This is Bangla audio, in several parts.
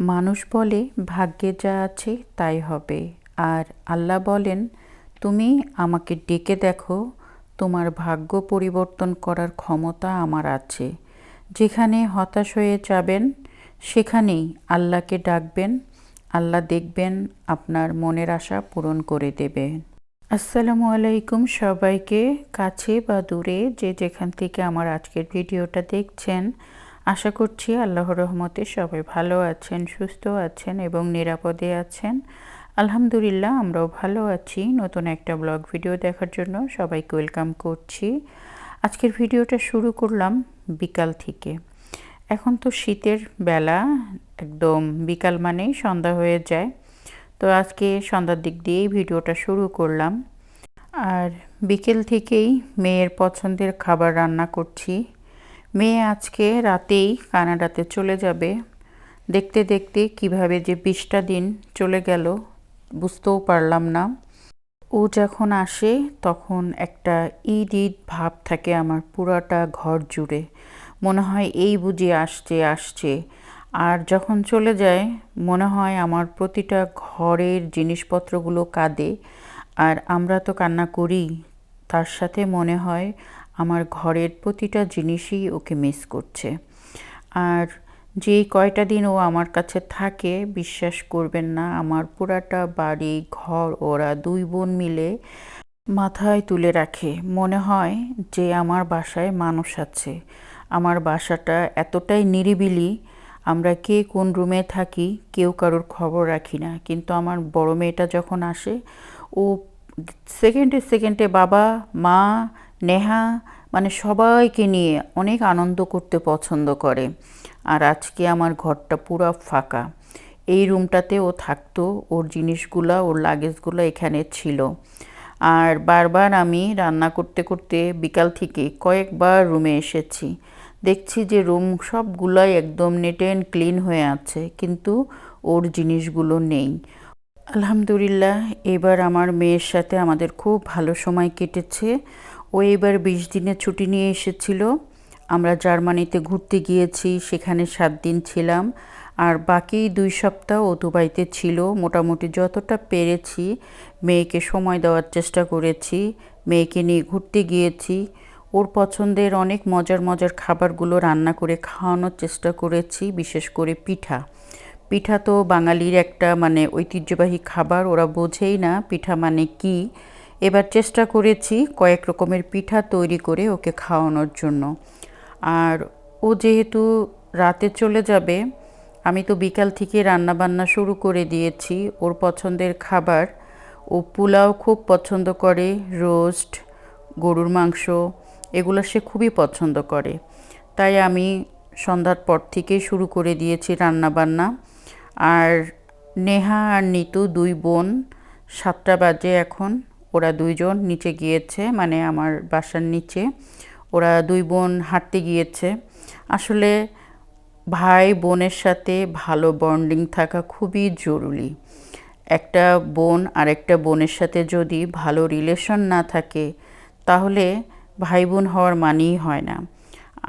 মানুষ বলে ভাগ্যে যা আছে তাই হবে, আর আল্লাহ বলেন তুমি আমাকে ডেকে দেখো, তোমার ভাগ্য পরিবর্তন করার ক্ষমতা আমার আছে। যেখানে হতাশ হয়ে যাবেন সেখানেই আল্লাহকে ডাকবেন, আল্লাহ দেখবেন আপনার মনের আশা পূরণ করে দেবে। আসসালামু আলাইকুম সবাইকে, কাছে বা দূরে যে যেখান থেকে আমার আজকের ভিডিওটা দেখছেন, আশা করছি আল্লাহর রহমতে সবাই ভালো আছেন, সুস্থ আছেন এবং নিরাপদে আছেন। আলহামদুলিল্লাহ আমরাও ভালো আছি। নতুন একটা ব্লগ ভিডিও দেখার জন্য সবাইকে ওয়েলকাম করছি। আজকের ভিডিওটা শুরু করলাম বিকাল থেকে। এখন তো শীতের বেলা, একদম বিকাল মানেই সন্ধ্যা হয়ে যায়। তো আজকে সন্ধ্যার দিক দিয়েই ভিডিওটা শুরু করলাম। আর বিকেল থেকেই মেয়ের পছন্দের খাবার রান্না করছি। মেয়ে আজকে রাতেই কানাডাতে চলে যাবে। দেখতে দেখতে কিভাবে যে 20টা দিন চলে গেল বুঝতেও পারলাম না। ও যখন আসে তখন একটা ঈদ ঈদ ভাব থাকে আমার পুরাটা ঘর জুড়ে, মনে হয় এই বুঝি আসছে আসছে। আর যখন চলে যায় মনে হয় আমার প্রতিটা ঘরের জিনিসপত্রগুলো কাঁদে, আর আমরা তো কান্না করি, তার সাথে মনে হয় আমার ঘরের প্রতিটা জিনিসই ওকে মিস করছে। আর যেই কয়টা দিন ও আমার কাছে থাকে বিশ্বাস করবেন না, আমার পুরাটা বাড়ি ঘর ওরা দুই বোন মিলে মাথায় তুলে রাখে। মনে হয় যে আমার বাসায় মানুষ আছে। আমার বাসাটা এতটাই নিরিবিলি, আমরা কে কোন রুমে থাকি কেউ কারোর খবর রাখি না। কিন্তু আমার বড় মেয়েটা যখন আসে ও সেকেন্ডে সেকেন্ডে বাবা মা নেহা মানে সবাইকে নিয়ে অনেক আনন্দ করতে পছন্দ করে। আর আজকে আমার ঘরটা পুরো ফাঁকা। এই রুমটাতে ও থাকতো, ওর জিনিসগুলা ওর লাগেজগুলো এখানে ছিল। আর বারবার আমি রান্না করতে করতে বিকাল থেকে কয়েকবার রুমে এসেছি, দেখছি যে রুম সবগুলাই একদম নেট অ্যান্ড ক্লিন হয়ে আছে, কিন্তু ওর জিনিসগুলো নেই। আলহামদুলিল্লাহ এবার আমার মেয়ের সাথে আমাদের খুব ভালো সময় কেটেছে। ও এবার 20 দিনের ছুটি নিয়ে এসেছিল। আমরা জার্মানিতে ঘুরতে গিয়েছি, সেখানে 7 দিন ছিলাম। আর বাকি 2 সপ্তাহ ও দুবাইতে ছিল। মোটামুটি যতটা পেরেছি মেয়েকে সময় দেওয়ার চেষ্টা করেছি, মেয়েকে নিয়ে ঘুরতে গিয়েছি। ওর পছন্দের অনেক মজার মজার খাবারগুলো রান্না করে খাওয়ানোর চেষ্টা করেছি, বিশেষ করে পিঠা। পিঠা তো বাঙালির একটা মানে ঐতিহ্যবাহী খাবার, ওরা বোঝেই না পিঠা মানে কি। এবার চেষ্টা করেছি কয়েক রকমের পিঠা তৈরি করে ওকে খাওয়ানোর জন্য। আর ও যেহেতু রাতে চলে যাবে, আমি তো বিকাল থেকে রান্না বান্না শুরু করে দিয়েছি ওর পছন্দের খাবার। ও পোলাও খুব পছন্দ করে, রোস্ট, গরুর মাংস, এগুলো সে খুবই পছন্দ করে। তাই আমি সন্ধ্যার পর থেকেই শুরু করে দিয়েছি রান্না বান্না। আর নেহা আর নিতু 2 বোন 7টা বাজে এখন, ওরা 2জন নিচে গিয়েছে, মানে আমার বাসার নিচে ওরা 2 বোন হাঁটতে গিয়েছে। আসলে ভাই বোনের সাথে ভালো বন্ডিং থাকা খুবই জরুরি। একটা বোন আরেকটা বোনের সাথে যদি ভালো রিলেশন না থাকে তাহলে ভাই বোন হওয়ার মানেই হয় না।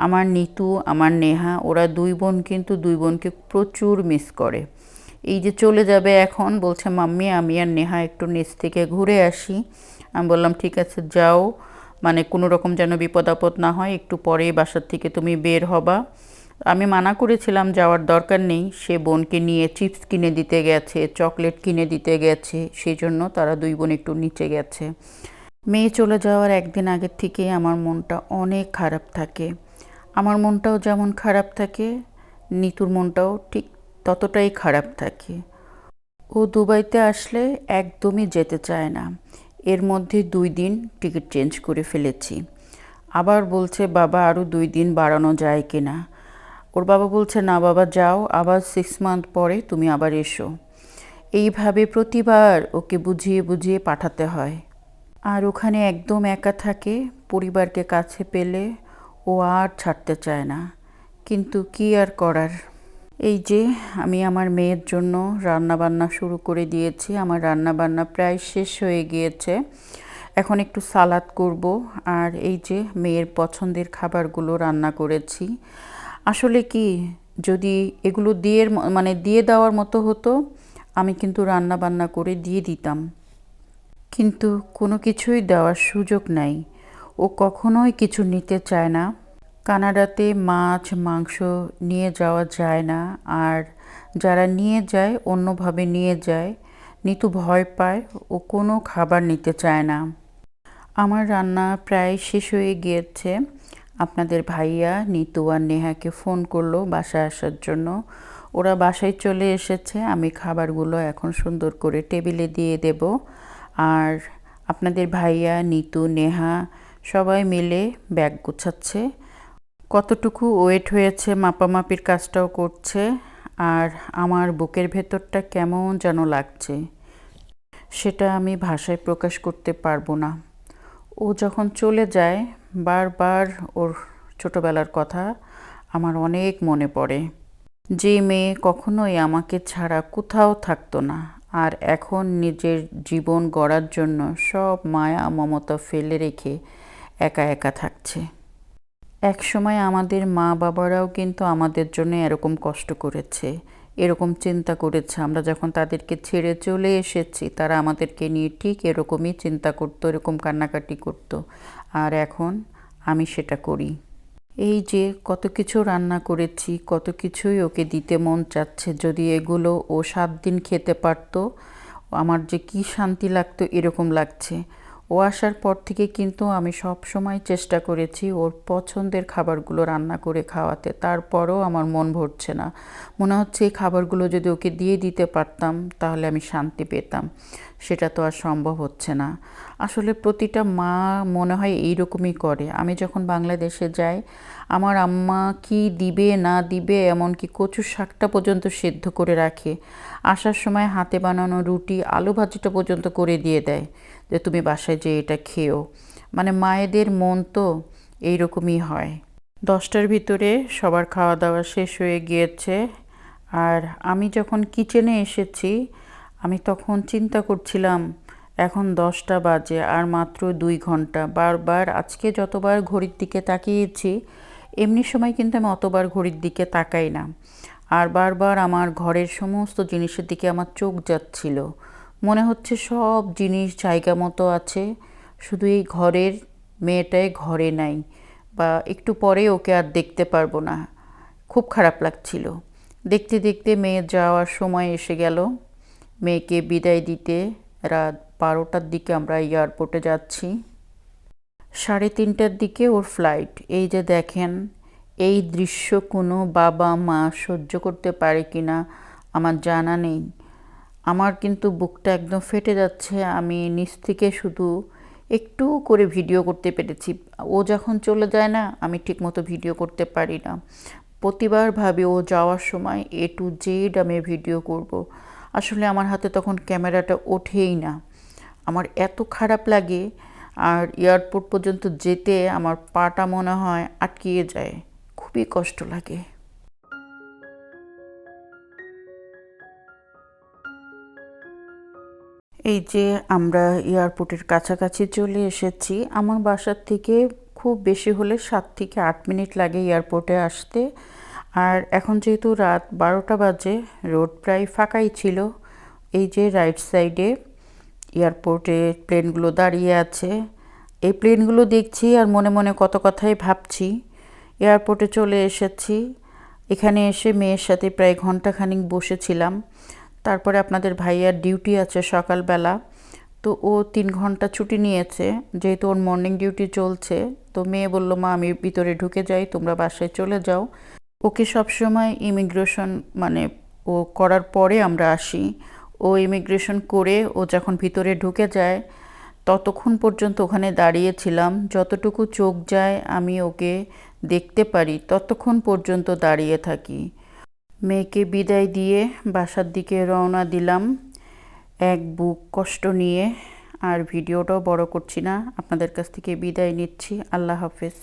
আমার নিতু আমার নেহা ওরা 2 বোন কিন্তু 2 বোনকে প্রচুর মিস করে। এই যে চলে যাবে এখন, বলছে মাম্মি আমি আর নেহা একটু নিচ থেকে ঘুরে আসি। আমি বললাম ঠিক আছে যাও, মানে কোনো রকম যেন বিপদ আপদ না হয়, একটু পরেই বাসার থেকে তুমি বের হবা। আমি মানা করেছিলাম যাওয়ার দরকার নেই, সে বোনকে নিয়ে চিপস কিনে দিতে গেছে, চকলেট কিনে দিতে গেছে, সেই জন্য তারা 2 বোন একটু নিচে গেছে। মেয়ে চলে যাওয়ার একদিন আগের থেকেই আমার মনটা অনেক খারাপ থাকে। আমার মনটাও যেমন খারাপ থাকে, নিতুর মনটাও ঠিক ততটাই খারাপ থাকে। ও দুবাইতে আসলে একদমই যেতে চায় না। এর মধ্যে 2 দিন টিকিট চেঞ্জ করে ফেলেছি। আবার বলছে বাবা আরও 2 দিন বাড়ানো যায় কি না। ওর বাবা বলছে না বাবা যাও, আবার 6 মান্থ পরে তুমি আবার এসো। এইভাবে প্রতিবার ওকে বুঝিয়ে বুঝিয়ে পাঠাতে হয়। আর ওখানে একদম একা থাকে, পরিবারকে কাছে পেলে ও আর ছাড়তে চায় না। কিন্তু কি আর করার। এই যে আমি আমার মেয়ের জন্য রান্না বান্না শুরু করে দিয়েছি। আমার রান্না বান্না প্রায় শেষ হয়ে গিয়েছে। এখন একটু সালাদ করব। আর এই যে মেয়ের পছন্দের খাবারগুলো রান্না করেছি। আসলে কি যদি এগুলো দিয়ে দেওয়ার মতো হতো, আমি কিন্তু রান্না বান্না করে দিয়ে দিতাম। কিন্তু কোনো কিছুই দেওয়ার সুযোগ নাই। ও কখনোই কিছু নিতে চায় না। কানাডাতে মাছ মাংস নিয়ে যাওয়া যায় না, আর যারা নিয়ে যায় অন্যভাবে নিয়ে যায়। নিতু ভয় পায়, ও কোনো খাবার নিতে চায় না। আমার রান্না প্রায় শেষ হয়ে গিয়েছে। আপনাদের ভাইয়া নিতু আর নেহাকে ফোন করলো বাসায় আসার জন্য। ওরা বাসায় চলে এসেছে। আমি খাবারগুলো এখন সুন্দর করে টেবিলে দিয়ে দেব। আর আপনাদের ভাইয়া নিতু নেহা সবাই মিলে ব্যাগ গোছাচ্ছে। কতটুকু ওয়েট হয়েছে মাপামাপির কাজটাও করছে। আর আমার বুকের ভেতরটা কেমন যেন লাগছে, সেটা আমি ভাষায় প্রকাশ করতে পারবো না। ও যখন চলে যায় বারবার ওর ছোটবেলার কথা আমার অনেক মনে পড়ে। যে মেয়ে কখনোই আমাকে ছাড়া কোথাও থাকতো না, আর এখন নিজের জীবন গড়ার জন্য সব মায়া মমতা ফেলে রেখে একা একা থাকছে। একসময় আমাদের মা বাবারাও কিন্তু আমাদের জন্য এরকম কষ্ট করেছে, এরকম চিন্তা করেছে। আমরা যখন তাদেরকে ছেড়ে চলে এসেছি, তারা আমাদেরকে নিয়ে ঠিক এরকমই চিন্তা করতো, এরকম কান্নাকাটি করতো। আর এখন আমি সেটা করি। এই যে কত কিছু রান্না করেছি, কত কিছুই ওকে দিতে মন চাচ্ছে। যদি এগুলো ও 7 দিন খেতে পারতো, আমার যে কি শান্তি লাগতো এরকম লাগছে। ও আসার পর থেকে কিন্তু আমি সব সময় চেষ্টা করেছি ওর পছন্দের খাবারগুলো রান্না করে খাওয়াতে। তারপরও আমার মন ভরছে না। মনে হচ্ছে এই খাবারগুলো যদি ওকে দিয়ে দিতে পারতাম তাহলে আমি শান্তি পেতাম। সেটা তো আর সম্ভব হচ্ছে না। আসলে প্রতিটা মা মনে হয় এইরকমই করে। আমি যখন বাংলাদেশে যাই, আমার আম্মা কি দিবে না দিবে, এমনকি কচুর শাকটা পর্যন্ত সেদ্ধ করে রাখে। আসার সময় হাতে বানানো রুটি আলু ভাজিটা পর্যন্ত করে দিয়ে দেয় যে তুমি বাসায় যেয়ে এটা খেও। মানে মায়েদের মন তো এইরকমই হয়। 10টার ভিতরে সবার খাওয়া দাওয়া শেষ হয়ে গিয়েছে। আর আমি যখন কিচেনে এসেছি, আমি তখন চিন্তা করছিলাম এখন 10টা বাজে আর মাত্র 2 ঘন্টা। বারবার আজকে যতবার ঘড়ির দিকে তাকিয়েছি, এমনি সময় কিন্তু আমি অতবার ঘড়ির দিকে তাকাই না। আর বারবার আমার ঘরের সমস্ত জিনিসের দিকে আমার চোখ যাচ্ছিল। মনে হচ্ছে সব জিনিস জায়গা মতো আছে, শুধু এই ঘরের মেয়েটাই ঘরে নাই, বা একটু পরে ওকে আর দেখতে পারবো না। খুব খারাপ লাগছিল। দেখতে দেখতে মেয়ে যাওয়ার সময় এসে গেল। মেয়েকে বিদায় দিতে রাত 12টার দিকে আমরা এয়ারপোর্টে যাচ্ছি। 3:30টার দিকে ওর ফ্লাইট। এই যে দেখেন, এই দৃশ্য কোনো বাবা মা সহ্য করতে পারে কি না আমার জানা নেই। আমার কিন্তু বুকটা একদম ফেটে যাচ্ছে। আমি নিচ থেকে শুধু একটু করে ভিডিও করতে পেরেছি। ও যখন চলে যায় না, আমি ঠিকমতো ভিডিও করতে পারি না। প্রতিবার ভাবি ও যাওয়ার সময় A to Z আমি ভিডিও করব। আসলে আমার হাতে তখন ক্যামেরাটা ওঠেই না। আমার এত খারাপ লাগে, আর এয়ারপোর্ট পর্যন্ত যেতে আমার পাটা মনে হয় আটকিয়ে যায়। খুবই কষ্ট লাগে। এই যে আমরা এয়ারপোর্টের কাছাকাছি চলে এসেছি। আমার বাসার থেকে খুব বেশি হলে 7 থেকে 8 মিনিট লাগে এয়ারপোর্টে আসতে। আর এখন যেহেতু রাত 12টা বাজে, রোড প্রায় ফাঁকাই ছিল। এই যে রাইট সাইডে এয়ারপোর্টে প্লেনগুলো দাঁড়িয়ে আছে। এই প্লেনগুলো দেখছি আর মনে মনে কত কথাই ভাবছি। এয়ারপোর্টে চলে এসেছি। এখানে এসে মেয়ের সাথে প্রায় ঘন্টাখানিক বসেছিলাম। তারপরে আপনাদের ভাইয়ার ডিউটি আছে সকালবেলা, তো ও 3 ঘন্টা ছুটি নিয়েছে, যেহেতু ওর মর্নিং ডিউটি চলছে। তো মেয়ে বলল, মা আমি ভিতরে ঢুকে যাই, তোমরা বাসায় চলে যাও। ওকে সবসময় ইমিগ্রেশন মানে ও করার পরে আমরা আসি। ও ইমিগ্রেশন করে ও যখন ভিতরে ঢুকে যায়, ততক্ষণ পর্যন্ত ওখানে দাঁড়িয়েছিলাম। যতটুকু চোখ যায় আমি ওকে দেখতে পারি ততক্ষণ পর্যন্ত দাঁড়িয়ে থাকি। মেয়েকে বিদায় দিয়ে বাসার দিকে রওনা দিলাম এক বুক কষ্ট নিয়ে। আর ভিডিওটাও বড় করছি না, আপনাদের কাছ থেকে বিদায় নিচ্ছি। আল্লাহ হাফেজ।